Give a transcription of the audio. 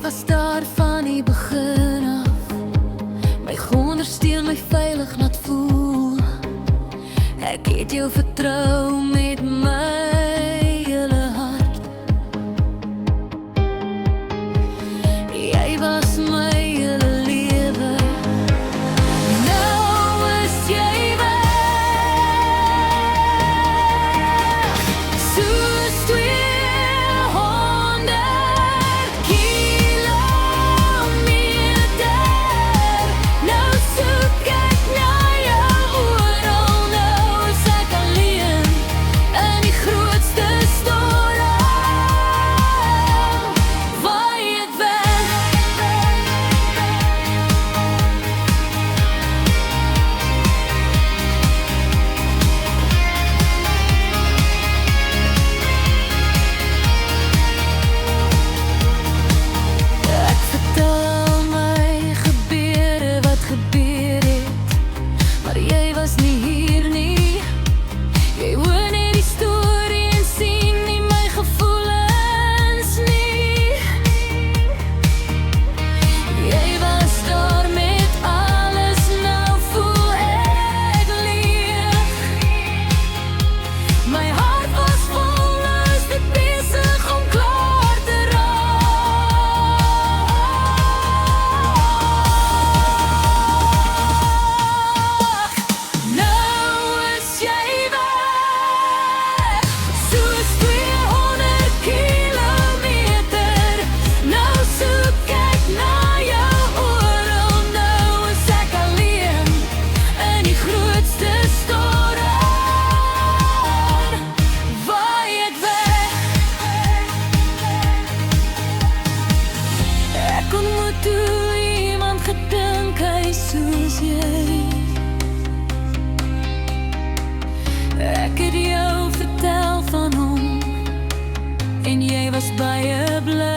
was daar van die begin af. My ondersteun, my veilig laat voel. Ek het jou vertrou met my hele hart. Jy was my hele lewe. Nou is jy weg. Soos 200 kilometer. Nou soek ek na jou oral. Nou is ek alleen in die grootste storm. Waai het weg. Ek vertel my gebeure wat gebeur het, maar jy was nie hier nie. Jy hoor net die storie en sien nie my gevoelens nie. Jy was daar met alles, nou voel ek leeg. My hart was vol, nou is dit besig om klaar te raak. Nou is jy weg. Soos 200 kilometer. Nou soek ek na jou oral. Nou is ek alleen in die grootste storm. Waai het weg. Ek ontmoet toe iemand gedink hy soos jy. Ek het jou vertel van hom en jy was baie bly.